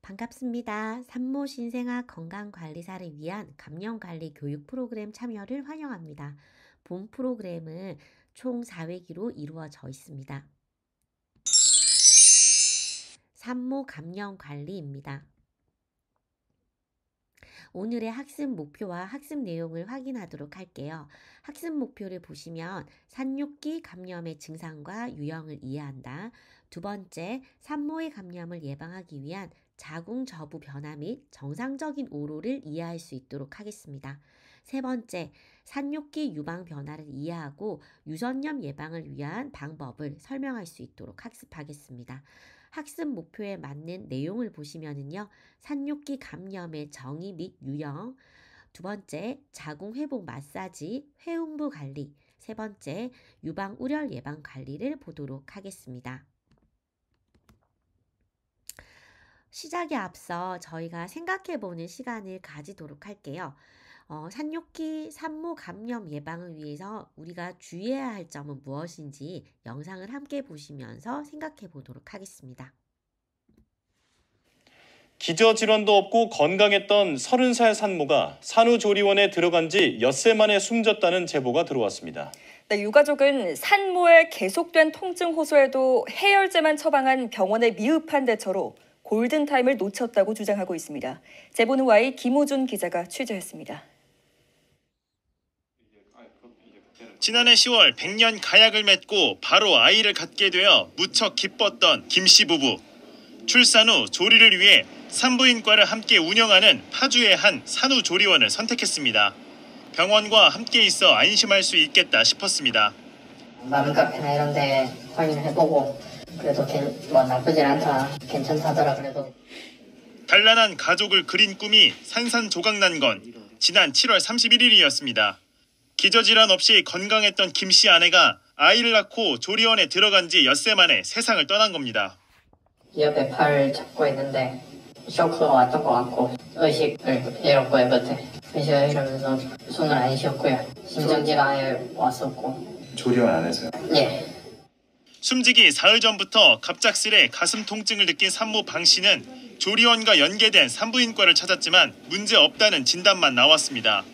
반갑습니다. 산모 신생아 건강관리사를 위한 감염관리 교육 프로그램 참여를 환영합니다. 본 프로그램은 총 4회기로 이루어져 있습니다. 산모 감염관리입니다. 오늘의 학습 목표와 학습 내용을 확인하도록 할게요. 학습 목표를 보시면 산육기 감염의 증상과 유형을 이해한다. 두 번째, 산모의 감염을 예방하기 위한 자궁저부 변화 및 정상적인 오로를 이해할 수 있도록 하겠습니다. 세 번째, 산육기 유방 변화를 이해하고 유선염 예방을 위한 방법을 설명할 수 있도록 학습하겠습니다. 학습 목표에 맞는 내용을 보시면은요. 산육기 감염의 정의 및 유형, 두 번째 자궁 회복 마사지, 회음부 관리, 세 번째 유방 우열 예방 관리를 보도록 하겠습니다. 시작에 앞서 저희가 생각해보는 시간을 가지도록 할게요. 산육기 산모 감염 예방을 위해서 우리가 주의해야 할 점은 무엇인지 영상을 함께 보시면서 생각해 보도록 하겠습니다. 기저질환도 없고 건강했던 30살 산모가 산후조리원에 들어간 지 엿새 만에 숨졌다는 제보가 들어왔습니다. 네, 유가족은 산모의 계속된 통증 호소에도 해열제만 처방한 병원의 미흡한 대처로 골든타임을 놓쳤다고 주장하고 있습니다. 제보는 Y 김호준 기자가 취재했습니다. 지난해 10월 100년 가약을 맺고 바로 아이를 갖게 되어 무척 기뻤던 김씨 부부. 출산 후 조리를 위해 산부인과를 함께 운영하는 파주의 한 산후조리원을 선택했습니다. 병원과 함께 있어 안심할 수 있겠다 싶었습니다. 맘카페나 이런 데 확인해보고 그래도 뭐 나쁘진 않다, 괜찮다더라. 그래도 단란한 가족을 그린 꿈이 산산조각난 건 지난 7월 31일이었습니다. 기저질환 없이 건강했던 김씨 아내가 아이를 낳고 조리원에 들어간 지 엿새 만에 세상을 떠난 겁니다. 옆에 팔 잡고 있는데 쇼크가 왔던 것 같고 의식을 잃었고요. 그때 의식을 잃으면서 손을 안 쉬었고요. 심정지가 아예 왔었고. 조리원 안에서요? 예. 숨지기 사흘 전부터 갑작스레 가슴 통증을 느낀 산모 방 씨는 조리원과 연계된 산부인과를 찾았지만 문제 없다는 진단만 나왔습니다.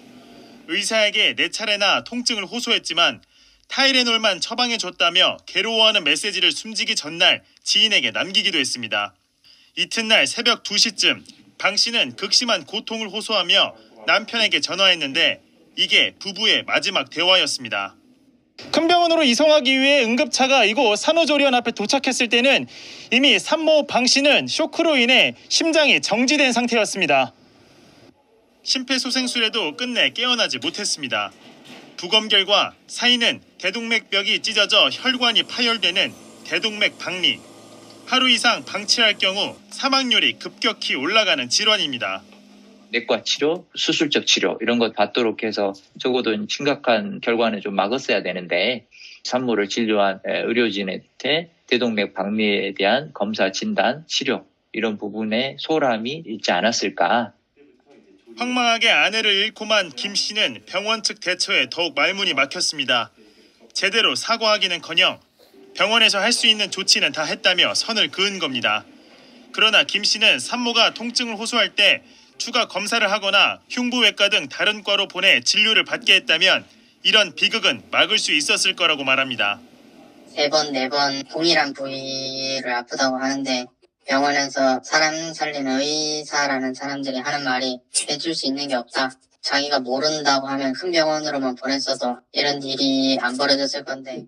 의사에게 4차례나 통증을 호소했지만 타이레놀만 처방해줬다며 괴로워하는 메시지를 숨지기 전날 지인에게 남기기도 했습니다. 이튿날 새벽 2시쯤 방 씨는 극심한 고통을 호소하며 남편에게 전화했는데 이게 부부의 마지막 대화였습니다. 큰 병원으로 이송하기 위해 응급차가 이곳 산후조리원 앞에 도착했을 때는 이미 산모 방 씨는 쇼크로 인해 심장이 정지된 상태였습니다. 심폐소생술에도 끝내 깨어나지 못했습니다. 부검 결과 사인은 대동맥벽이 찢어져 혈관이 파열되는 대동맥 박리. 하루 이상 방치할 경우 사망률이 급격히 올라가는 질환입니다. 내과 치료, 수술적 치료 이런 것 받도록 해서 적어도 심각한 결과는 좀 막았어야 되는데 산모를 진료한 의료진한테 대동맥 박리에 대한 검사, 진단, 치료 이런 부분에 소홀함이 있지 않았을까. 황망하게 아내를 잃고만 김 씨는 병원 측 대처에 더욱 말문이 막혔습니다. 제대로 사과하기는커녕 병원에서 할 수 있는 조치는 다 했다며 선을 그은 겁니다. 그러나 김 씨는 산모가 통증을 호소할 때 추가 검사를 하거나 흉부외과 등 다른 과로 보내 진료를 받게 했다면 이런 비극은 막을 수 있었을 거라고 말합니다. 3번, 4번 동일한 부위를 아프다고 하는데 병원에서 사람 살리는 의사라는 사람들이 하는 말이 해줄 수 있는 게 없다. 자기가 모른다고 하면 큰 병원으로만 보냈어도 이런 일이 안 벌어졌을 건데.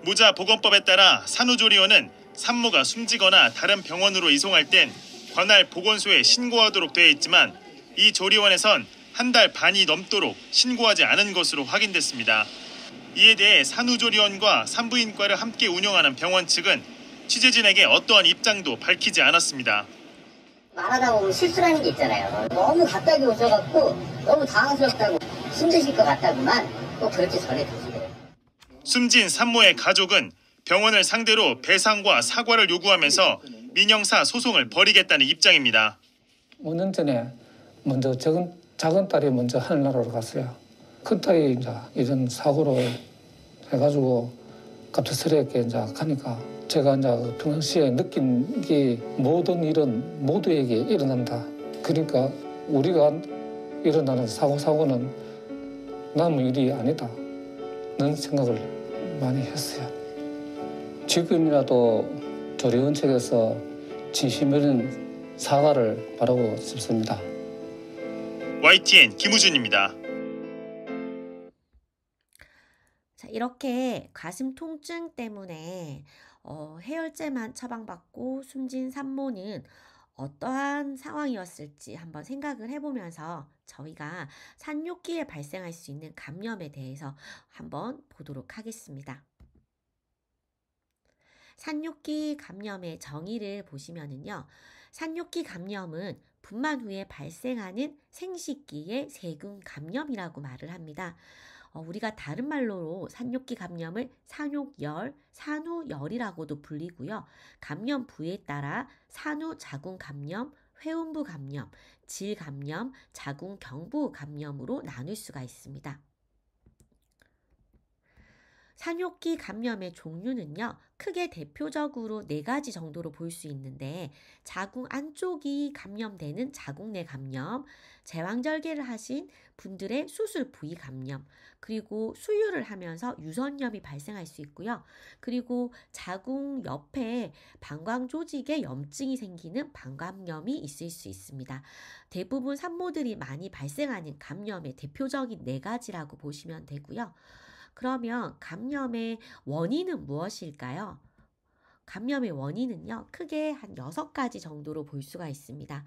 모자 보건법에 따라 산후조리원은 산모가 숨지거나 다른 병원으로 이송할 땐 관할 보건소에 신고하도록 되어 있지만 이 조리원에선 1달 반이 넘도록 신고하지 않은 것으로 확인됐습니다. 이에 대해 산후조리원과 산부인과를 함께 운영하는 병원 측은 취재진에게 어떠한 입장도 밝히지 않았습니다. 말하다 보면 실수라는 게 있잖아요. 너무 가까이 오셔갖고 너무 당황스럽다고 숨드실 것 같다구만 꼭 그렇게 전해주시래요. 숨진 산모의 가족은 병원을 상대로 배상과 사과를 요구하면서 민형사 소송을 벌이겠다는 입장입니다. 5년 전에 먼저 작은 딸이 먼저 하늘나라로 갔어요. 큰 딸이 이제 이런 사고로 해가지고 갑작스럽게 이제 가니까 제가 이제 평상시에 느낀 게 모든 일은 모두에게 일어난다. 그러니까 우리가 일어나는 사고는 남의 일이 아니다는 생각을 많이 했어요. 지금이라도 조리원 측에서 진심 어린 사과를 바라고 싶습니다. YTN 김우준입니다. 자, 이렇게 가슴 통증 때문에 해열제만 처방받고 숨진 산모는 어떠한 상황이었을지 한번 생각을 해보면서 저희가 산뇨기에 발생할 수 있는 감염에 대해서 한번 보도록 하겠습니다. 산뇨기 감염의 정의를 보시면은요, 산뇨기 감염은 분만 후에 발생하는 생식기의 세균 감염이라고 말을 합니다. 우리가 다른 말로 산뇨기 감염을 산욕열, 산후열이라고도 불리고요. 감염 부위에 따라 산후 자궁 감염, 회음부 감염, 질 감염, 자궁 경부 감염으로 나눌 수가 있습니다. 산뇨기 감염의 종류는요, 크게 대표적으로 4가지 정도로 볼 수 있는데, 자궁 안쪽이 감염되는 자궁 내 감염, 제왕절개를 하신 분들의 수술 부위 감염, 그리고 수유를 하면서 유선염이 발생할 수 있고요. 그리고 자궁 옆에 방광 조직에 염증이 생기는 방광염이 있을 수 있습니다. 대부분 산모들이 많이 발생하는 감염의 대표적인 4가지라고 보시면 되고요. 그러면 감염의 원인은 무엇일까요? 감염의 원인은요, 크게 한 6가지 정도로 볼 수가 있습니다.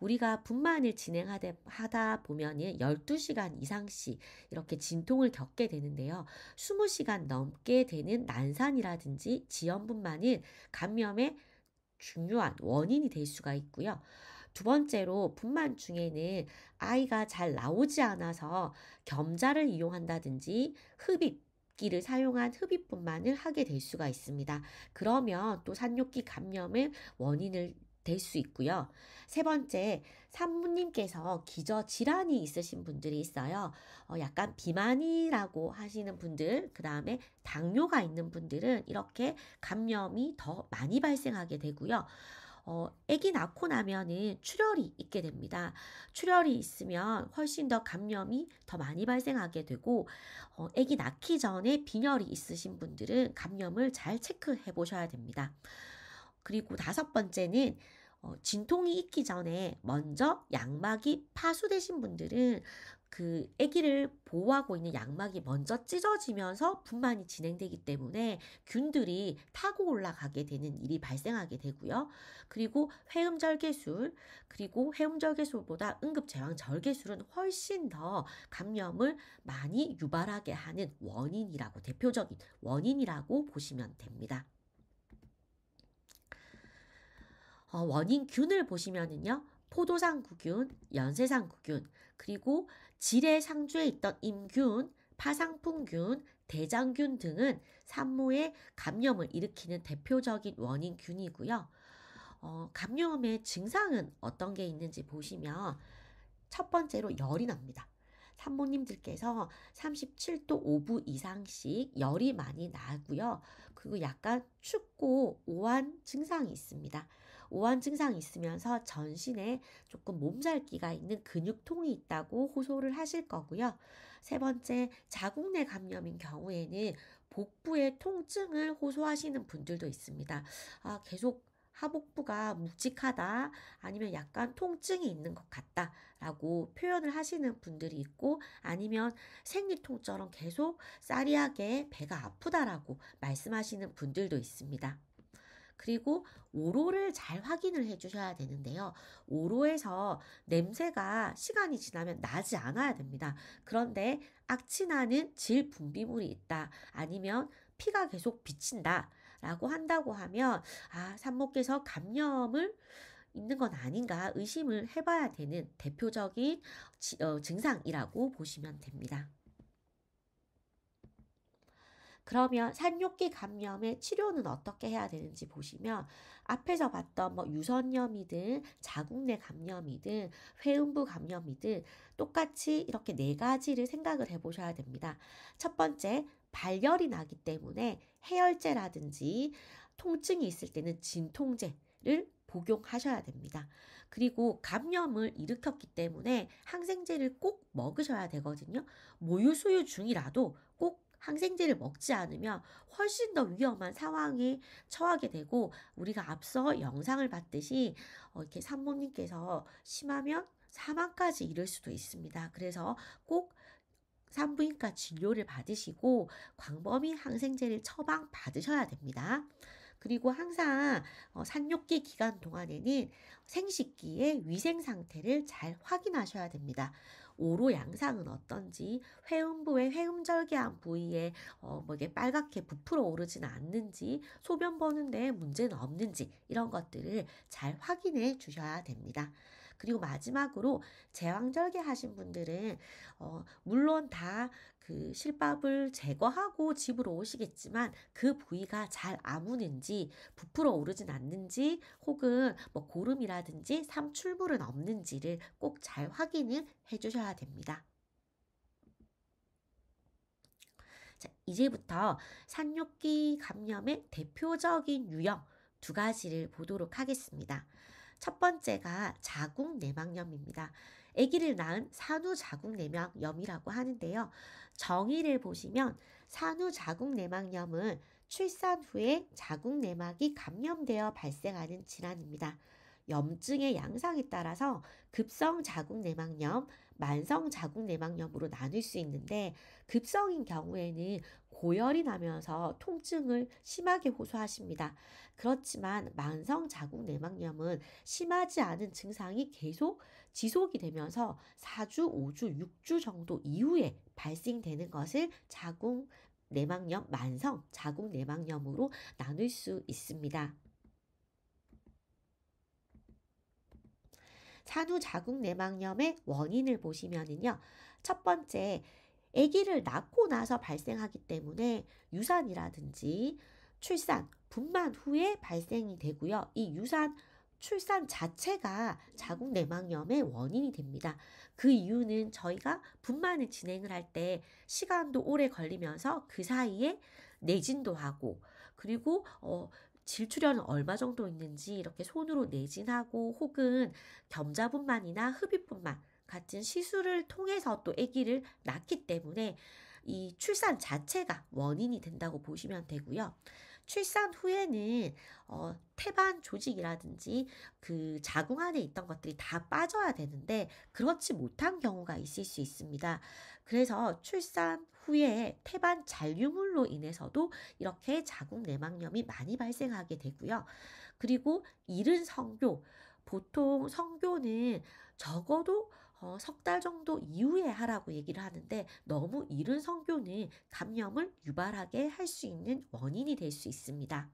우리가 분만을 진행하다 보면은 12시간 이상씩 이렇게 진통을 겪게 되는데요. 20시간 넘게 되는 난산이라든지 지연분만은 감염의 중요한 원인이 될 수가 있고요. 두 번째로 분만 중에는 아이가 잘 나오지 않아서 겸자를 이용한다든지 흡입기를 사용한 흡입분만을 하게 될 수가 있습니다. 그러면 또 산뇨기 감염의 원인을 될 수 있고요. 세 번째, 산모님께서 기저질환이 있으신 분들이 있어요. 약간 비만이라고 하시는 분들, 그 다음에 당뇨가 있는 분들은 이렇게 감염이 더 많이 발생하게 되고요. 아기 낳고 나면은 출혈이 있게 됩니다. 출혈이 있으면 훨씬 더 감염이 더 많이 발생하게 되고, 아기 낳기 전에 빈혈이 있으신 분들은 감염을 잘 체크해 보셔야 됩니다. 그리고 5번째는 진통이 있기 전에 먼저 양막이 파수되신 분들은 그 아기를 보호하고 있는 양막이 먼저 찢어지면서 분만이 진행되기 때문에 균들이 타고 올라가게 되는 일이 발생하게 되고요. 그리고 회음절개술, 그리고 회음절개술보다 응급제왕절개술은 훨씬 더 감염을 많이 유발하게 하는 원인이라고, 대표적인 원인이라고 보시면 됩니다. 원인균을 보시면은요, 포도상구균, 연쇄상구균, 그리고 질의 상주에 있던 임균, 파상풍균, 대장균 등은 산모의 감염을 일으키는 대표적인 원인균이고요. 감염의 증상은 어떤 게 있는지 보시면 첫 번째로 열이 납니다. 산모님들께서 37도 5분 이상씩 열이 많이 나고요. 그리고 약간 춥고 오한 증상이 있습니다. 오한 증상이 있으면서 전신에 조금 몸살기가 있는 근육통이 있다고 호소를 하실 거고요. 세 번째, 자궁 내 감염인 경우에는 복부의 통증을 호소하시는 분들도 있습니다. 계속 하복부가 묵직하다, 아니면 약간 통증이 있는 것 같다 라고 표현을 하시는 분들이 있고, 아니면 생리통처럼 계속 싸리하게 배가 아프다라고 말씀하시는 분들도 있습니다. 그리고 오로를 잘 확인을 해주셔야 되는데요. 오로에서 냄새가 시간이 지나면 나지 않아야 됩니다. 그런데 악취나는 질 분비물이 있다, 아니면 피가 계속 비친다 라고 한다고 하면 산모께서 감염을 있는 건 아닌가 의심을 해봐야 되는 대표적인 증상이라고 보시면 됩니다. 그러면 산뇨기 감염의 치료는 어떻게 해야 되는지 보시면, 앞에서 봤던 유선염이든 자궁 내 감염이든 회음부 감염이든 똑같이 이렇게 4가지를 생각을 해보셔야 됩니다. 첫 번째, 발열이 나기 때문에 해열제라든지 통증이 있을 때는 진통제를 복용하셔야 됩니다. 그리고 감염을 일으켰기 때문에 항생제를 꼭 먹으셔야 되거든요. 모유수유 중이라도 꼭 항생제를 먹지 않으면 훨씬 더 위험한 상황에 처하게 되고, 우리가 앞서 영상을 봤듯이 이렇게 산모님께서 심하면 사망까지 이를 수도 있습니다. 그래서 꼭 산부인과 진료를 받으시고 광범위 항생제를 처방 받으셔야 됩니다. 그리고 항상 산욕기 기간 동안에는 생식기의 위생 상태를 잘 확인하셔야 됩니다. 오로 양상은 어떤지, 회음부의 회음절개한 부위에 이게 빨갛게 부풀어 오르지는 않는지, 소변 보는데 문제는 없는지, 이런 것들을 잘 확인해 주셔야 됩니다. 그리고 마지막으로 제왕절개 하신 분들은 물론 다 그 실밥을 제거하고 집으로 오시겠지만 그 부위가 잘 아무는지, 부풀어 오르진 않는지, 혹은 고름이라든지 삼출물은 없는지를 꼭 잘 확인을 해주셔야 됩니다. 자, 이제부터 산욕기 감염의 대표적인 유형 2가지를 보도록 하겠습니다. 첫 번째가 자궁내막염입니다. 아기를 낳은 산후자궁내막염이라고 하는데요. 정의를 보시면 산후자궁내막염은 출산 후에 자궁내막이 감염되어 발생하는 질환입니다. 염증의 양상에 따라서 급성 자궁내막염, 만성 자궁내막염으로 나눌 수 있는데, 급성인 경우에는 고열이 나면서 통증을 심하게 호소하십니다. 그렇지만 만성 자궁내막염은 심하지 않은 증상이 계속 지속이 되면서 4주, 5주, 6주 정도 이후에 발생되는 것을 자궁내막염, 만성 자궁내막염으로 나눌 수 있습니다. 산후자궁내막염의 원인을 보시면은요, 첫 번째, 아기를 낳고 나서 발생하기 때문에 유산이라든지 출산, 분만 후에 발생이 되고요. 이 유산, 출산 자체가 자궁내막염의 원인이 됩니다. 그 이유는 저희가 분만을 진행을 할 때 시간도 오래 걸리면서 그 사이에 내진도 하고, 그리고 질출혈은 얼마 정도 있는지 이렇게 손으로 내진하고, 혹은 겸자분만이나 흡입분만 같은 시술을 통해서 또 아기를 낳기 때문에 이 출산 자체가 원인이 된다고 보시면 되고요. 출산 후에는 태반 조직이라든지 그 자궁 안에 있던 것들이 다 빠져야 되는데 그렇지 못한 경우가 있을 수 있습니다. 그래서 출산 후에 태반 잔류물로 인해서도 이렇게 자궁내막염이 많이 발생하게 되고요. 그리고 이른 성교, 보통 성교는 적어도 석 달 정도 이후에 하라고 얘기를 하는데, 너무 이른 성교는 감염을 유발하게 할 수 있는 원인이 될 수 있습니다.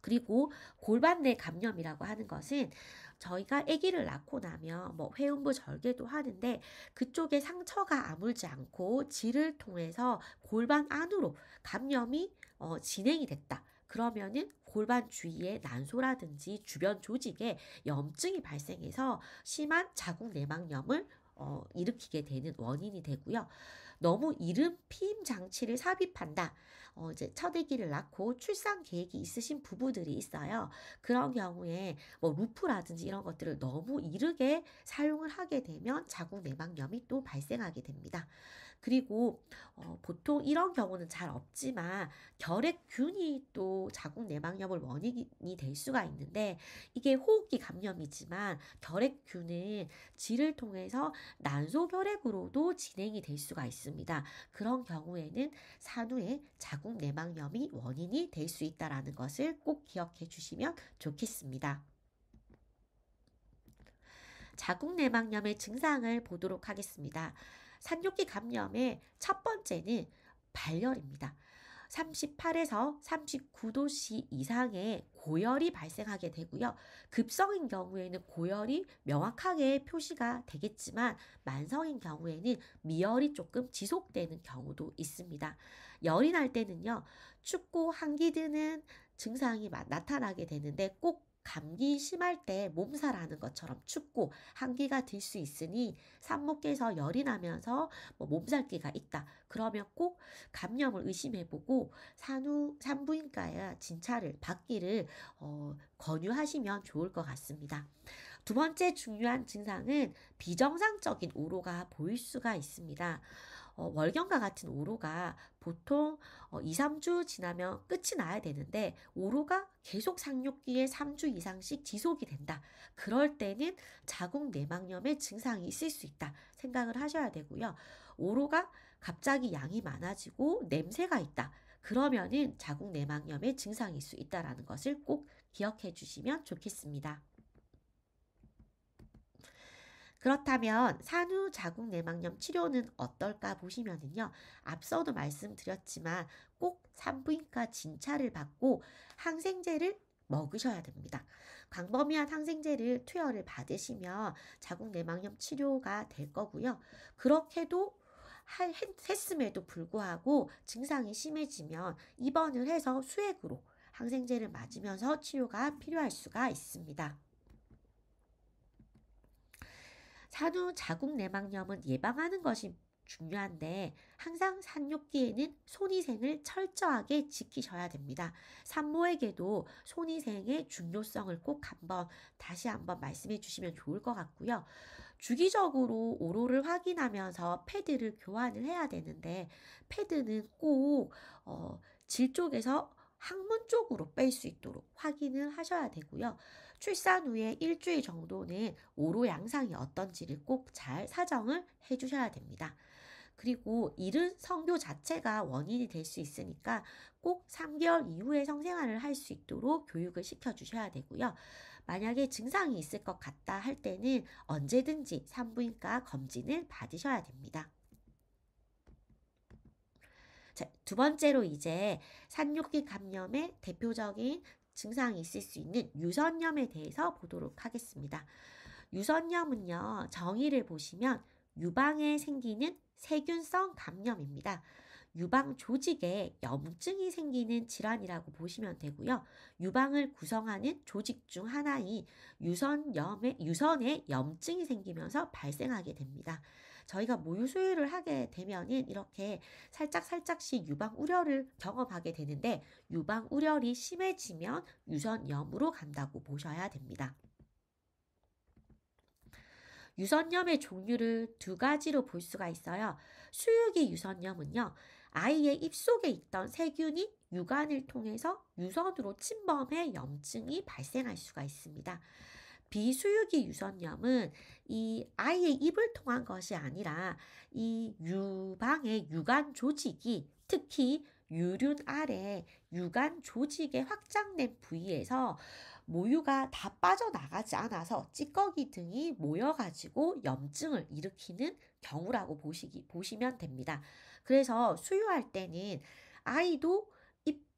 그리고 골반 내 감염이라고 하는 것은 저희가 아기를 낳고 나면 회음부 절개도 하는데, 그쪽에 상처가 아물지 않고 질을 통해서 골반 안으로 감염이 진행이 됐다. 그러면은 골반 주위에 난소라든지 주변 조직에 염증이 발생해서 심한 자궁내막염을 일으키게 되는 원인이 되고요. 너무 이른 피임 장치를 삽입한다. 이제 첫 아기를 낳고 출산 계획이 있으신 부부들이 있어요. 그런 경우에 루프라든지 이런 것들을 너무 이르게 사용을 하게 되면 자궁내막염이 또 발생하게 됩니다. 그리고 보통 이런 경우는 잘 없지만 결핵균이 또 자궁내막염을 원인이 될 수가 있는데, 이게 호흡기 감염이지만 결핵균은 질을 통해서 난소결핵으로도 진행이 될 수가 있습니다. 그런 경우에는 산후에 자궁내막염이 원인이 될 수 있다는 것을 꼭 기억해 주시면 좋겠습니다. 자궁내막염의 증상을 보도록 하겠습니다. 산욕기 감염의 첫 번째는 발열입니다. 38에서 39도씨 이상의 고열이 발생하게 되고요. 급성인 경우에는 고열이 명확하게 표시가 되겠지만, 만성인 경우에는 미열이 조금 지속되는 경우도 있습니다. 열이 날 때는요, 춥고 한기 드는 증상이 나타나게 되는데 꼭 감기 심할 때 몸살하는 것처럼 춥고 한기가 들 수 있으니 산모께서 열이 나면서 몸살기가 있다. 그러면 꼭 감염을 의심해보고 산부인과에 진찰을 받기를 권유하시면 좋을 것 같습니다. 두 번째 중요한 증상은 비정상적인 오로가 보일 수가 있습니다. 월경과 같은 오로가 보통 2, 3주 지나면 끝이 나야 되는데 오로가 계속 상륙기에 3주 이상씩 지속이 된다. 그럴 때는 자궁 내막염의 증상이 있을 수 있다 생각을 하셔야 되고요. 오로가 갑자기 양이 많아지고 냄새가 있다. 그러면은 자궁 내막염의 증상일 수 있다는 것을 꼭 기억해 주시면 좋겠습니다. 그렇다면 산후 자궁 내막염 치료는 어떨까 보시면은요. 앞서도 말씀드렸지만 꼭 산부인과 진찰을 받고 항생제를 먹으셔야 됩니다. 광범위한 항생제를 투여를 받으시면 자궁 내막염 치료가 될 거고요. 그렇게도 했음에도 불구하고 증상이 심해지면 입원을 해서 수액으로 항생제를 맞으면서 치료가 필요할 수가 있습니다. 산후 자궁 내막염은 예방하는 것이 중요한데 항상 산육기에는 손위생을 철저하게 지키셔야 됩니다. 산모에게도 손위생의 중요성을 꼭 다시 한번 말씀해 주시면 좋을 것 같고요. 주기적으로 오로를 확인하면서 패드를 교환을 해야 되는데 패드는 꼭 질 쪽에서 항문 쪽으로 뺄 수 있도록 확인을 하셔야 되고요. 출산 후에 일주일 정도는 오로 양상이 어떤지를 꼭 잘 사정을 해주셔야 됩니다. 그리고 이른 성교 자체가 원인이 될 수 있으니까 꼭 3개월 이후에 성생활을 할 수 있도록 교육을 시켜주셔야 되고요. 만약에 증상이 있을 것 같다 할 때는 언제든지 산부인과 검진을 받으셔야 됩니다. 자, 두 번째로 이제 산육기 감염의 대표적인 증상이 있을 수 있는 유선염에 대해서 보도록 하겠습니다. 유선염은요, 정의를 보시면 유방에 생기는 세균성 감염입니다. 유방 조직에 염증이 생기는 질환이라고 보시면 되고요. 유방을 구성하는 조직 중 하나인 유선에 염증이 생기면서 발생하게 됩니다. 저희가 모유 수유를 하게 되면은 이렇게 살짝씩 유방 우려를 경험하게 되는데 유방 우려이 심해지면 유선염으로 간다고 보셔야 됩니다. 유선염의 종류를 두 가지로 볼 수가 있어요. 수유기 유선염은요. 아이의 입속에 있던 세균이 유관을 통해서 유선으로 침범해 염증이 발생할 수가 있습니다. 비수유기 유선염은 이 아이의 입을 통한 것이 아니라 이 유방의 유관 조직이 특히 유륜 아래 유관 조직에 확장된 부위에서 모유가 다 빠져나가지 않아서 찌꺼기 등이 모여가지고 염증을 일으키는 경우라고 보시면 됩니다. 그래서 수유할 때는 아이도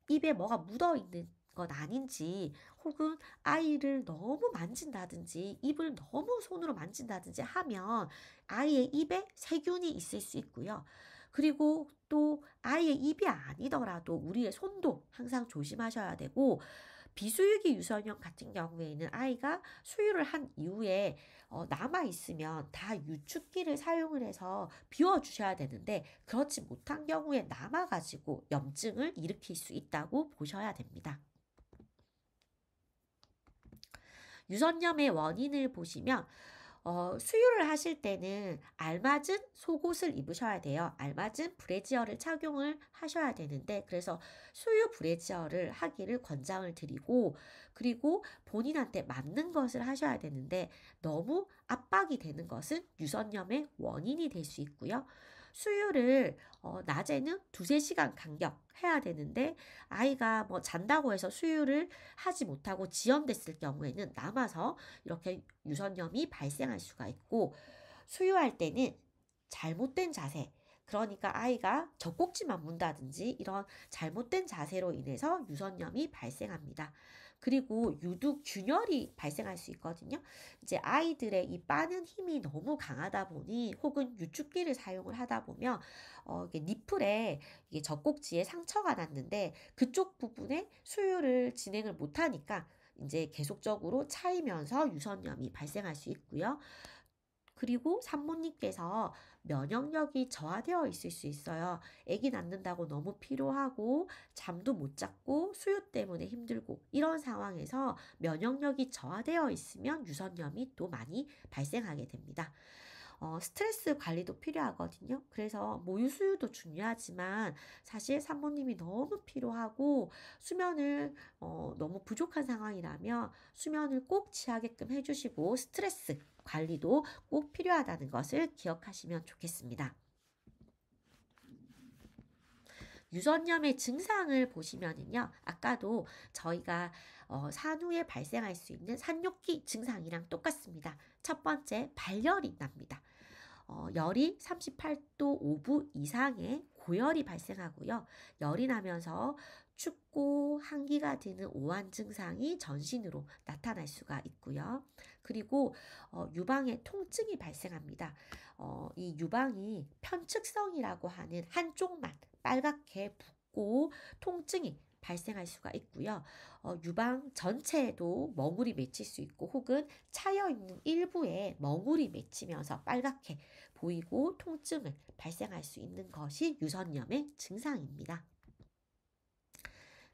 입에 뭐가 묻어있는 건 아닌지 혹은 아이를 너무 만진다든지 입을 너무 손으로 만진다든지 하면 아이의 입에 세균이 있을 수 있고요. 그리고 또 아이의 입이 아니더라도 우리의 손도 항상 조심하셔야 되고 비수유기 유선염 같은 경우에는 아이가 수유를 한 이후에 남아있으면 다 유축기를 사용을 해서 비워주셔야 되는데 그렇지 못한 경우에 남아가지고 염증을 일으킬 수 있다고 보셔야 됩니다. 유선염의 원인을 보시면 수유를 하실 때는 알맞은 속옷을 입으셔야 돼요. 알맞은 브래지어를 착용을 하셔야 되는데 그래서 수유 브래지어를 하기를 권장을 드리고 그리고 본인한테 맞는 것을 하셔야 되는데 너무 압박이 되는 것은 유선염의 원인이 될 수 있고요. 수유를 낮에는 2-3시간 간격 해야 되는데 아이가 잔다고 해서 수유를 하지 못하고 지연됐을 경우에는 남아서 이렇게 유선염이 발생할 수가 있고 수유할 때는 잘못된 자세 그러니까 아이가 젖꼭지만 문다든지 이런 잘못된 자세로 인해서 유선염이 발생합니다. 그리고 유독 균열이 발생할 수 있거든요. 이제 아이들의 이 빠는 힘이 너무 강하다 보니 혹은 유축기를 사용을 하다 보면 니플에 젖꼭지에 상처가 났는데 그쪽 부분에 수유를 진행을 못하니까 이제 계속적으로 차이면서 유선염이 발생할 수 있고요. 그리고 산모님께서 면역력이 저하되어 있을 수 있어요. 아기 낳는다고 너무 피로하고 잠도 못 잤고 수유 때문에 힘들고 이런 상황에서 면역력이 저하되어 있으면 유선염이 또 많이 발생하게 됩니다. 스트레스 관리도 필요하거든요. 그래서 모유 수유도 중요하지만 사실 산모님이 너무 피로하고 수면을 너무 부족한 상황이라면 수면을 꼭 취하게끔 해주시고 스트레스 관리도 꼭 필요하다는 것을 기억하시면 좋겠습니다. 유선염의 증상을 보시면은요, 아까도 저희가 산후에 발생할 수 있는 산욕기 증상이랑 똑같습니다. 첫 번째, 발열이 납니다. 열이 38도 5분 이상의 고열이 발생하고요. 열이 나면서 춥고 한기가 드는 오한 증상이 전신으로 나타날 수가 있고요. 그리고 유방에 통증이 발생합니다. 이 유방이 편측성이라고 하는 한쪽만 빨갛게 붓고 통증이 발생할 수가 있고요. 유방 전체에도 멍울이 맺힐 수 있고 혹은 차여있는 일부에 멍울이 맺히면서 빨갛게 보이고 통증을 발생할 수 있는 것이 유선염의 증상입니다.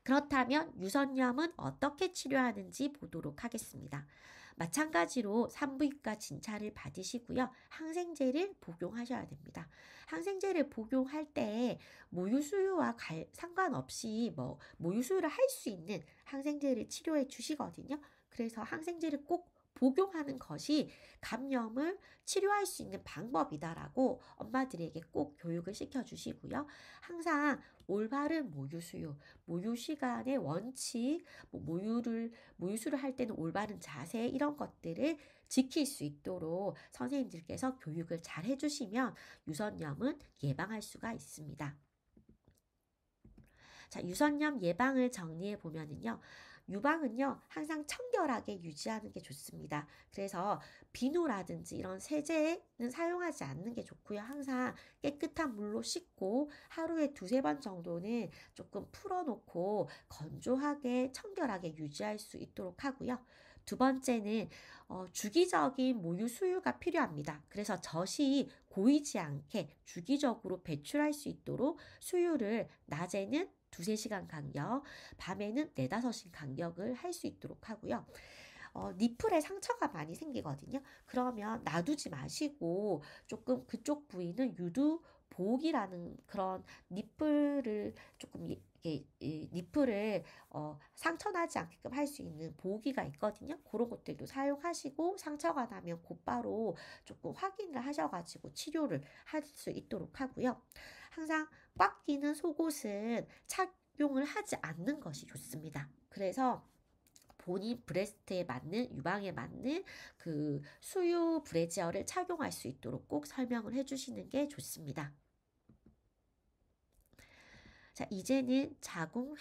그렇다면 유선염은 어떻게 치료하는지 보도록 하겠습니다. 마찬가지로 산부인과 진찰을 받으시고요. 항생제를 복용하셔야 됩니다. 항생제를 복용할 때 모유수유와 상관없이 모유수유를 할 수 있는 항생제를 치료해 주시거든요. 그래서 항생제를 꼭 복용하는 것이 감염을 치료할 수 있는 방법이다라고 엄마들에게 꼭 교육을 시켜주시고요. 항상 올바른 모유수유, 모유 시간의 원칙, 모유수유를 할 때는 올바른 자세 이런 것들을 지킬 수 있도록 선생님들께서 교육을 잘 해주시면 유선염은 예방할 수가 있습니다. 자, 유선염 예방을 정리해 보면은요. 유방은요, 항상 청결하게 유지하는 게 좋습니다. 그래서 비누라든지 이런 세제는 사용하지 않는 게 좋고요. 항상 깨끗한 물로 씻고 하루에 2-3번 정도는 조금 풀어놓고 건조하게 청결하게 유지할 수 있도록 하고요. 두 번째는 주기적인 모유 수유가 필요합니다. 그래서 젖이 고이지 않게 주기적으로 배출할 수 있도록 수유를 낮에는 2-3시간 간격, 밤에는 4-5시간 간격을 할 수 있도록 하고요. 니플에 상처가 많이 생기거든요. 그러면 놔두지 마시고 조금 그쪽 부위는 유두 보호기라는 그런 니플을 조금 니플을 상처 나지 않게끔 할 수 있는 보호기가 있거든요. 그런 것들도 사용하시고 상처가 나면 곧바로 조금 확인을 하셔가지고 치료를 할 수 있도록 하고요. 항상 꽉 끼는 속옷은 착용을 하지 않는 것이 좋습니다. 그래서 본인 브레스트에 맞는 유방에 맞는 그 수유 브래지어를 착용할 수 있도록 꼭 설명을 해주시는 게 좋습니다. 자, 이제는 자궁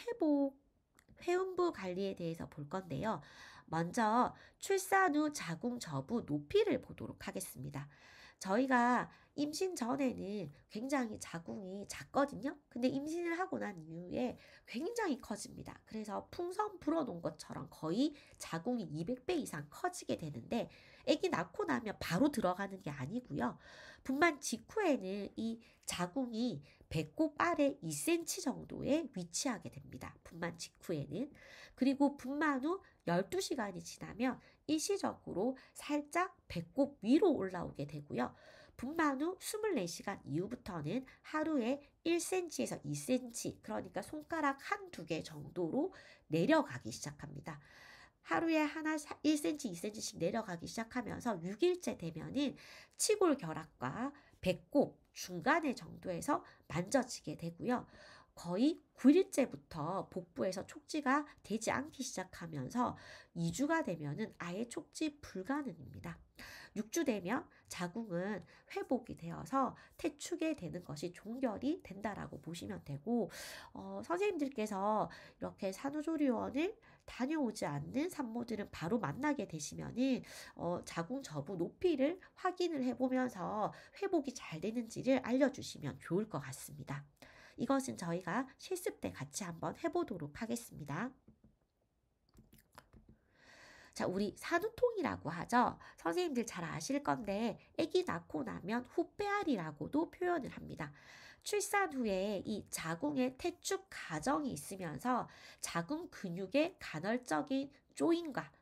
회음부 관리에 대해서 볼 건데요. 먼저 출산 후 자궁 저부 높이를 보도록 하겠습니다. 저희가 임신 전에는 굉장히 자궁이 작거든요. 근데 임신을 하고 난 이후에 굉장히 커집니다. 그래서 풍선 불어놓은 것처럼 거의 자궁이 200배 이상 커지게 되는데 아기 낳고 나면 바로 들어가는 게 아니고요. 분만 직후에는 이 자궁이 배꼽 아래 2cm 정도에 위치하게 됩니다. 분만 직후에는. 그리고 분만 후 12시간이 지나면 일시적으로 살짝 배꼽 위로 올라오게 되고요. 분만 후 24시간 이후부터는 하루에 1cm에서 2cm, 그러니까 손가락 1-2개 정도로 내려가기 시작합니다. 하루에 하나 1cm, 2cm씩 내려가기 시작하면서 6일째 되면은 치골 결합과 배꼽 중간의 정도에서 만져지게 되고요. 거의 9일째부터 복부에서 촉지가 되지 않기 시작하면서 2주가 되면은 아예 촉지 불가능입니다. 6주 되면 자궁은 회복이 되어서 태축에 되는 것이 종결이 된다라고 보시면 되고, 선생님들께서 이렇게 산후조리원을 다녀오지 않는 산모들은 바로 만나게 되시면은 자궁 저부 높이를 확인을 해보면서 회복이 잘 되는지를 알려주시면 좋을 것 같습니다. 이것은 저희가 실습 때 같이 한번 해보도록 하겠습니다. 자, 우리 산후통이라고 하죠. 선생님들 잘 아실 건데 아기 낳고 나면 후페알이라고도 표현을 합니다. 출산 후에 이 자궁의 태축 과정이 있으면서 자궁 근육의 간헐적인 조임과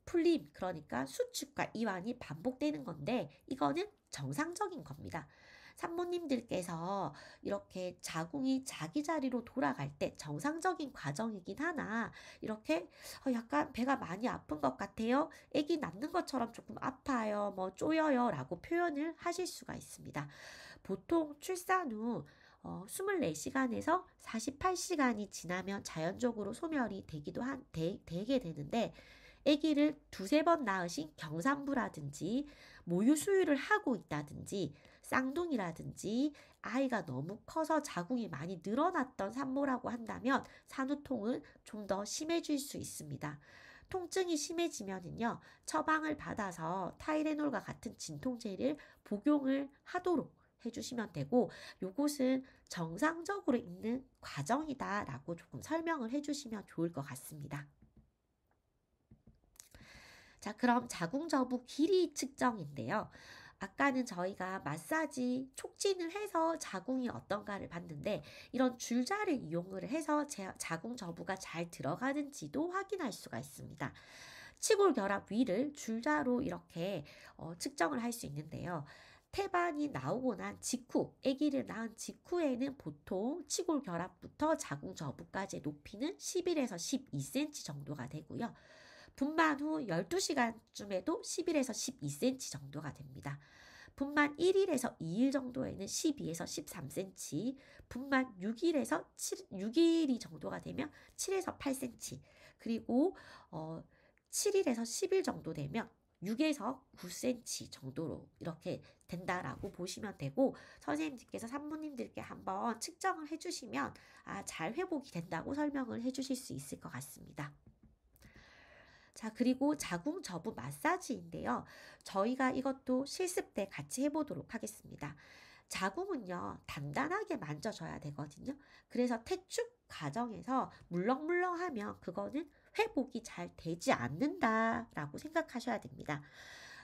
풀림, 그러니까 수축과 이완이 반복되는 건데 이거는 정상적인 겁니다. 산모님들께서 이렇게 자궁이 자기 자리로 돌아갈 때 정상적인 과정이긴 하나 이렇게 약간 배가 많이 아픈 것 같아요. 아기 낳는 것처럼 조금 아파요. 뭐 쪼여요 라고 표현을 하실 수가 있습니다. 보통 출산 후 24시간에서 48시간이 지나면 자연적으로 소멸이 되게 되는데 아기를 두세 번 낳으신 경산부라든지 모유 수유를 하고 있다든지 쌍둥이라든지 아이가 너무 커서 자궁이 많이 늘어났던 산모라고 한다면 산후통은 좀 더 심해질 수 있습니다. 통증이 심해지면은요, 처방을 받아서 타이레놀과 같은 진통제를 복용을 하도록 해주시면 되고, 요것은 정상적으로 있는 과정이다라고 조금 설명을 해주시면 좋을 것 같습니다. 자, 그럼 자궁저부 길이 측정인데요. 아까는 저희가 마사지, 촉진을 해서 자궁이 어떤가를 봤는데 이런 줄자를 이용을 해서 자궁저부가 잘 들어가는지도 확인할 수가 있습니다. 치골결합 위를 줄자로 이렇게 측정을 할 수 있는데요. 태반이 나오고 난 직후, 아기를 낳은 직후에는 보통 치골결합부터 자궁저부까지의 높이는 11에서 12cm 정도가 되고요. 분만 후 12시간쯤에도 11에서 12cm 정도가 됩니다. 분만 1일에서 2일 정도에는 12에서 13cm, 분만 6일이 정도가 되면 7에서 8cm, 그리고 7일에서 10일 정도 되면 6에서 9cm 정도로 이렇게 된다라고 보시면 되고, 선생님들께서 산모님들께 한번 측정을 해주시면 잘 회복이 된다고 설명을 해주실 수 있을 것 같습니다. 자, 그리고 자궁저부 마사지인데요. 저희가 이것도 실습 때 같이 해보도록 하겠습니다. 자궁은요, 단단하게 만져줘야 되거든요. 그래서 태축 과정에서 물렁물렁하면 그거는 회복이 잘 되지 않는다라고 생각하셔야 됩니다.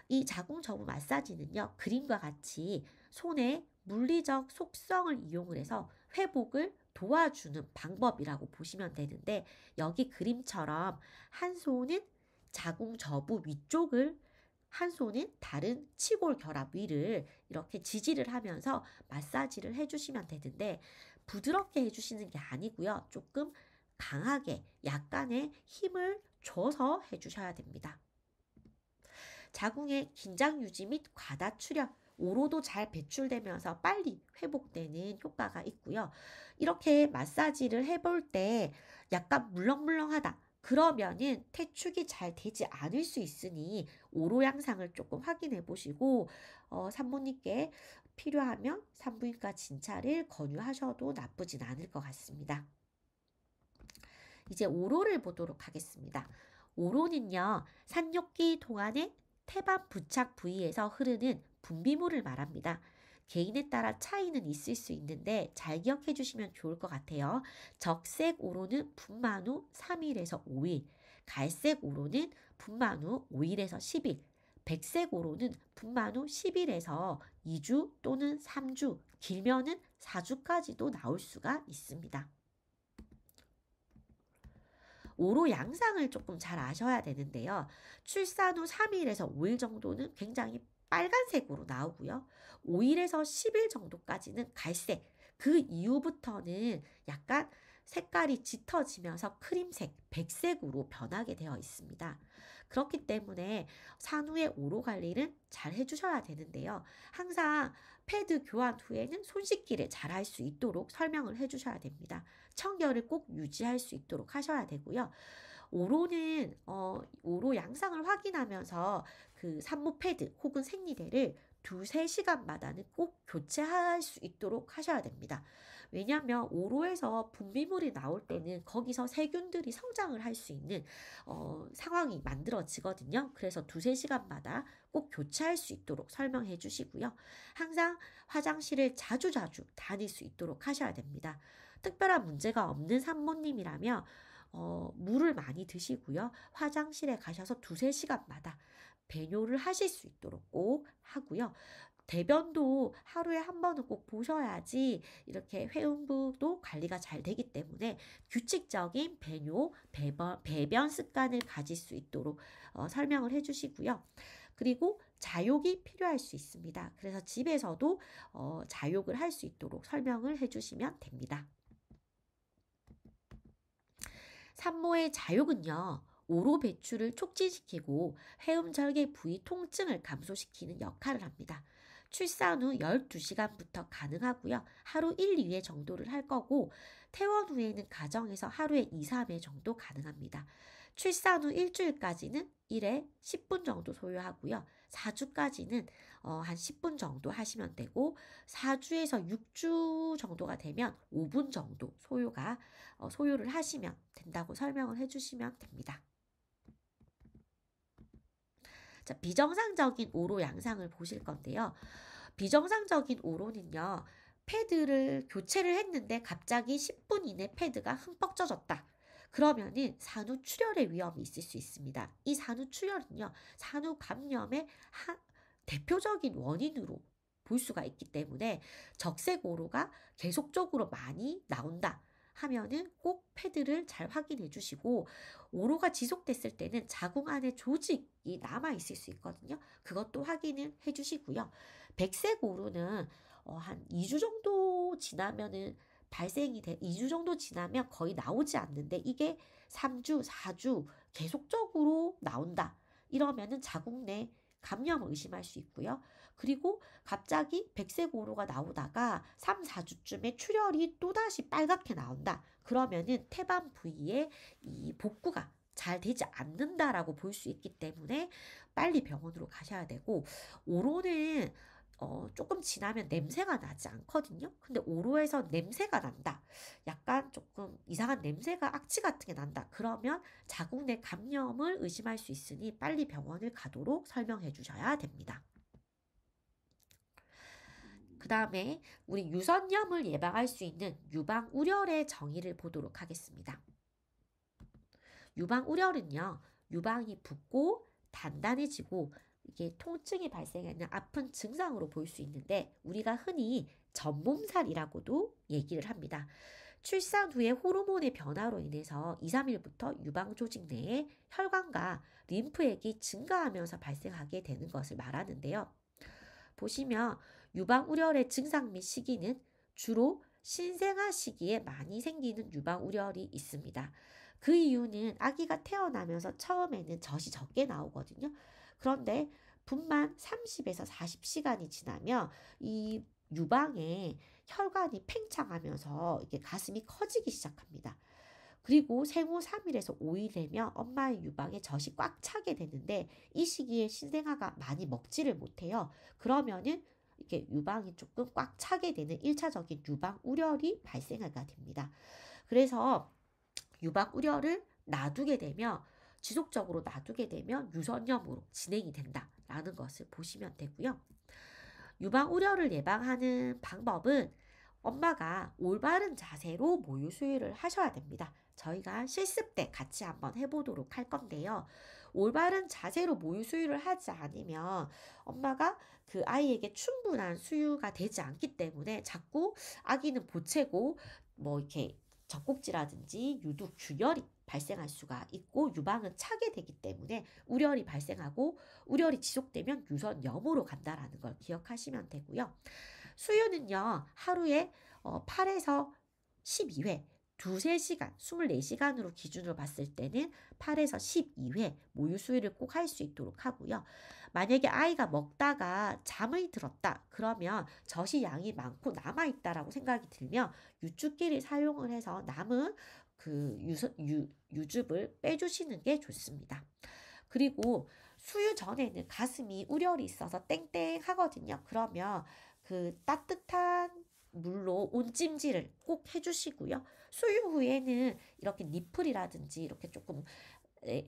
이 자궁저부 마사지는요, 그림과 같이 손의 물리적 속성을 이용을 해서 회복을 도와주는 방법이라고 보시면 되는데, 여기 그림처럼 한 손은 자궁저부 위쪽을, 한 손은 다른 치골결합 위를 이렇게 지지를 하면서 마사지를 해주시면 되는데, 부드럽게 해주시는 게 아니고요. 조금 강하게 약간의 힘을 줘서 해주셔야 됩니다. 자궁의 긴장 유지 및 과다 출혈, 오로도 잘 배출되면서 빨리 회복되는 효과가 있고요. 이렇게 마사지를 해볼 때 약간 물렁물렁하다, 그러면은 태축이 잘 되지 않을 수 있으니 오로 양상을 조금 확인해 보시고 산모님께 필요하면 산부인과 진찰을 권유하셔도 나쁘진 않을 것 같습니다. 이제 오로를 보도록 하겠습니다. 오로는요, 산욕기 동안의 태반 부착 부위에서 흐르는 분비물을 말합니다. 개인에 따라 차이는 있을 수 있는데 잘 기억해 주시면 좋을 것 같아요. 적색 오로는 분만 후 3일에서 5일, 갈색 오로는 분만 후 5일에서 10일, 백색 오로는 분만 후 10일에서 2주 또는 3주, 길면은 4주까지도 나올 수가 있습니다. 오로 양상을 조금 잘 아셔야 되는데요. 출산 후 3일에서 5일 정도는 굉장히 빨간색으로 나오고요. 5일에서 10일 정도까지는 갈색, 그 이후부터는 약간 색깔이 짙어지면서 크림색, 백색으로 변하게 되어 있습니다. 그렇기 때문에 산후의 오로 관리는 잘 해주셔야 되는데요. 항상 패드 교환 후에는 손 씻기를 잘 할 수 있도록 설명을 해주셔야 됩니다. 청결을 꼭 유지할 수 있도록 하셔야 되고요. 오로는 오로 양상을 확인하면서 그 산모 패드 혹은 생리대를 2-3시간마다는 꼭 교체할 수 있도록 하셔야 됩니다. 왜냐하면 오로에서 분비물이 나올 때는 거기서 세균들이 성장을 할 수 있는 상황이 만들어지거든요. 그래서 2-3시간마다 꼭 교체할 수 있도록 설명해 주시고요. 항상 화장실을 자주 다닐 수 있도록 하셔야 됩니다. 특별한 문제가 없는 산모님이라면 물을 많이 드시고요. 화장실에 가셔서 2~3시간마다 배뇨를 하실 수 있도록 꼭 하고요. 대변도 하루에 한 번은 꼭 보셔야지 이렇게 회음부도 관리가 잘 되기 때문에 규칙적인 배뇨, 배변 습관을 가질 수 있도록 설명을 해주시고요. 그리고 자욕이 필요할 수 있습니다. 그래서 집에서도 자욕을 할 수 있도록 설명을 해주시면 됩니다. 산모의 자욕은요, 오로 배출을 촉진시키고 회음절개 부위 통증을 감소시키는 역할을 합니다. 출산 후 12시간부터 가능하고요. 하루 1~2회 정도를 할 거고 퇴원 후에는 가정에서 하루에 2~3회 정도 가능합니다. 출산 후 일주일까지는 1회 10분 정도 소요하고요. 4주까지는 한 10분 정도 하시면 되고 4주에서 6주 정도가 되면 5분 정도 소요를 하시면 된다고 설명을 해주시면 됩니다. 자, 비정상적인 오로 양상을 보실 건데요. 비정상적인 오로는요, 패드를 교체를 했는데 갑자기 10분 이내 패드가 흠뻑 젖었다. 그러면은 산후 출혈의 위험이 있을 수 있습니다. 이 산후 출혈은요, 산후 감염의 대표적인 원인으로 볼 수가 있기 때문에 적색 오로가 계속적으로 많이 나온다 하면은 꼭 패드를 잘 확인해 주시고, 오로가 지속됐을 때는 자궁 안에 조직이 남아 있을 수 있거든요. 그것도 확인을 해 주시고요. 백색 오로는 한 2주 정도 지나면은 2주 정도 지나면 거의 나오지 않는데 이게 3주, 4주 계속적으로 나온다. 이러면은 자궁 내 감염을 의심할 수 있고요. 그리고 갑자기 백색 오로가 나오다가 3~4주쯤에 출혈이 또다시 빨갛게 나온다. 그러면은 태반 부위에 이 복구가 잘 되지 않는다라고 볼 수 있기 때문에 빨리 병원으로 가셔야 되고, 오로는 조금 지나면 냄새가 나지 않거든요. 근데 오로에서 냄새가 난다. 약간 조금 이상한 냄새가 악취 같은 게 난다. 그러면 자궁 내 감염을 의심할 수 있으니 빨리 병원을 가도록 설명해 주셔야 됩니다. 그 다음에 우리 유선염을 예방할 수 있는 유방우려의 정의를 보도록 하겠습니다. 유방우려는요, 유방이 붓고 단단해지고 이게 통증이 발생하는 아픈 증상으로 볼 수 있는데 우리가 흔히 전몸살이라고도 얘기를 합니다. 출산 후에 호르몬의 변화로 인해서 2~3일부터 유방 조직 내에 혈관과 림프액이 증가하면서 발생하게 되는 것을 말하는데요. 보시면 유방우려의 증상 및 시기는 주로 신생아 시기에 많이 생기는 유방우려이 있습니다. 그 이유는 아기가 태어나면서 처음에는 젖이 적게 나오거든요. 그런데 분만 30에서 40시간이 지나면 이 유방에 혈관이 팽창하면서 이게 가슴이 커지기 시작합니다. 그리고 생후 3일에서 5일 되면 엄마의 유방에 젖이 꽉 차게 되는데 이 시기에 신생아가 많이 먹지를 못해요. 그러면은 이렇게 유방이 조금 꽉 차게 되는 1차적인 유방 우려이 발생하게 됩니다. 그래서 유방 우려를 지속적으로 놔두게 되면 유선염으로 진행이 된다라는 것을 보시면 되고요. 유방 우려를 예방하는 방법은 엄마가 올바른 자세로 모유 수유를 하셔야 됩니다. 저희가 실습 때 같이 한번 해보도록 할 건데요. 올바른 자세로 모유 수유를 하지 않으면 엄마가 그 아이에게 충분한 수유가 되지 않기 때문에 자꾸 아기는 보채고 이렇게 젖꼭지라든지 유두 균열이 발생할 수가 있고 유방은 차게 되기 때문에 우려이 발생하고 우려이 지속되면 유선염으로 간다라는 걸 기억하시면 되고요. 수유는요, 하루에 8에서 12회 2~3시간, 24시간으로 기준으로 봤을 때는 8에서 12회 모유 수유를 꼭 할 수 있도록 하고요. 만약에 아이가 먹다가 잠을 들었다 그러면 젖이 양이 많고 남아있다라고 생각이 들면 유축기를 사용을 해서 남은 그 유즙을 빼주시는 게 좋습니다. 그리고 수유 전에는 가슴이 우려이 있어서 땡땡하거든요. 그러면 그 따뜻한 물로 온찜질을 꼭 해주시고요. 수유 후에는 이렇게 니플이라든지 이렇게 조금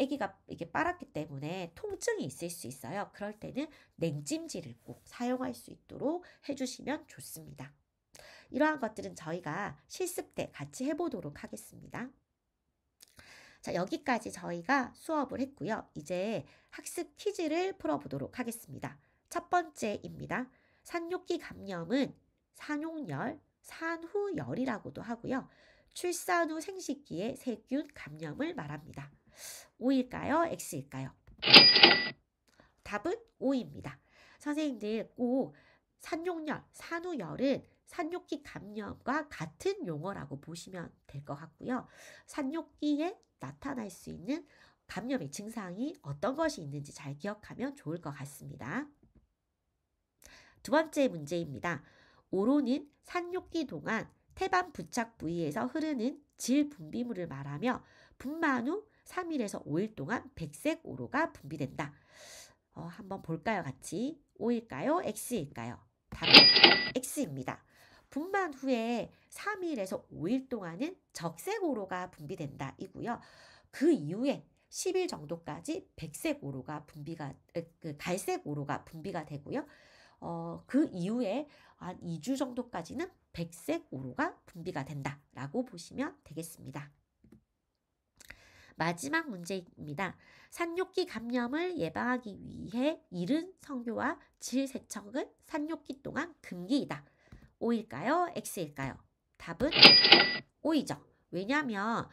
아기가 이게 빨았기 때문에 통증이 있을 수 있어요. 그럴 때는 냉찜질을 꼭 사용할 수 있도록 해주시면 좋습니다. 이러한 것들은 저희가 실습 때 같이 해보도록 하겠습니다. 자, 여기까지 저희가 수업을 했고요. 이제 학습 퀴즈를 풀어보도록 하겠습니다. 첫 번째입니다. 산뇨기 감염은 산용열, 산후열이라고도 하고요. 출산 후 생식기의 세균 감염을 말합니다. O일까요? X일까요? 답은 O입니다. 선생님들 꼭 산용열, 산후열은 산뇨기 감염과 같은 용어라고 보시면 될 것 같고요. 산뇨기에 나타날 수 있는 감염의 증상이 어떤 것이 있는지 잘 기억하면 좋을 것 같습니다. 두 번째 문제입니다. 오로는 산뇨기 동안 태반 부착 부위에서 흐르는 질 분비물을 말하며 분만 후 3일에서 5일 동안 백색 오로가 분비된다. 한번 볼까요, 같이? O일까요? X일까요? 답은 X입니다. 분만 후에 3일에서 5일 동안은 적색 오로가 분비된다 이고요. 그 이후에 10일 정도까지 백색 오로가 갈색 오로가 분비가 되고요. 그 이후에 한 2주 정도까지는 백색 오로가 분비가 된다라고 보시면 되겠습니다. 마지막 문제입니다. 산뇨기 감염을 예방하기 위해 이른 성교와 질 세척은 산뇨기 동안 금기이다. O일까요? X일까요? 답은 O이죠. 왜냐하면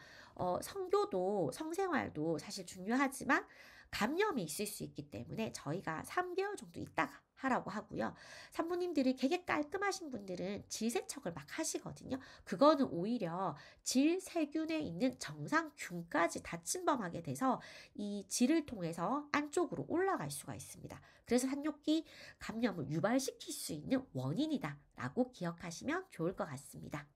성교도 성생활도 사실 중요하지만 감염이 있을 수 있기 때문에 저희가 3개월 정도 있다가 하라고 하고요. 산모님들이 되게 깔끔하신 분들은 질세척을 막 하시거든요. 그거는 오히려 질 세균에 있는 정상균까지 다 침범하게 돼서 이 질을 통해서 안쪽으로 올라갈 수가 있습니다. 그래서 산뇨기 감염을 유발시킬 수 있는 원인이다 라고 기억하시면 좋을 것 같습니다.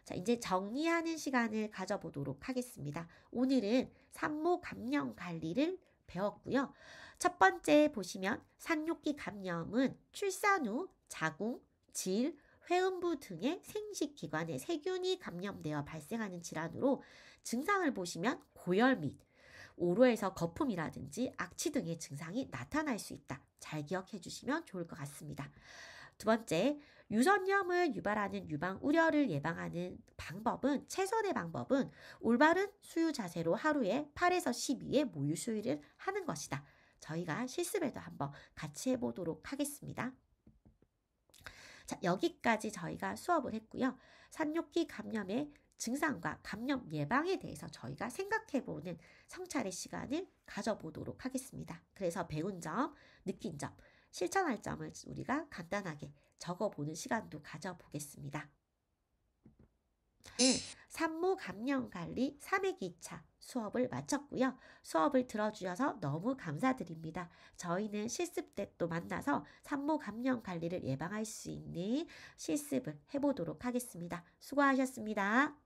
자, 이제 정리하는 시간을 가져보도록 하겠습니다. 오늘은 산모 감염 관리를 배웠고요. 첫 번째 보시면 산뇨기 감염은 출산 후 자궁, 질, 회음부 등의 생식기관에 세균이 감염되어 발생하는 질환으로 증상을 보시면 고열 및 오로에서 거품이라든지 악취 등의 증상이 나타날 수 있다. 잘 기억해 주시면 좋을 것 같습니다. 두 번째, 유선염을 유발하는 유방 우려를 예방하는 방법은 최선의 방법은 올바른 수유 자세로 하루에 8에서 12회 모유 수유를 하는 것이다. 저희가 실습에도 한번 같이 해보도록 하겠습니다. 자, 여기까지 저희가 수업을 했고요. 산뇨기 감염의 증상과 감염 예방에 대해서 저희가 생각해보는 성찰의 시간을 가져보도록 하겠습니다. 그래서 배운 점, 느낀 점, 실천할 점을 우리가 간단하게 적어보는 시간도 가져보겠습니다. 산모 감염 관리 3회 2차 수업을 마쳤고요. 수업을 들어주셔서 너무 감사드립니다. 저희는 실습 때 또 만나서 산모 감염 관리를 예방할 수 있는 실습을 해보도록 하겠습니다. 수고하셨습니다.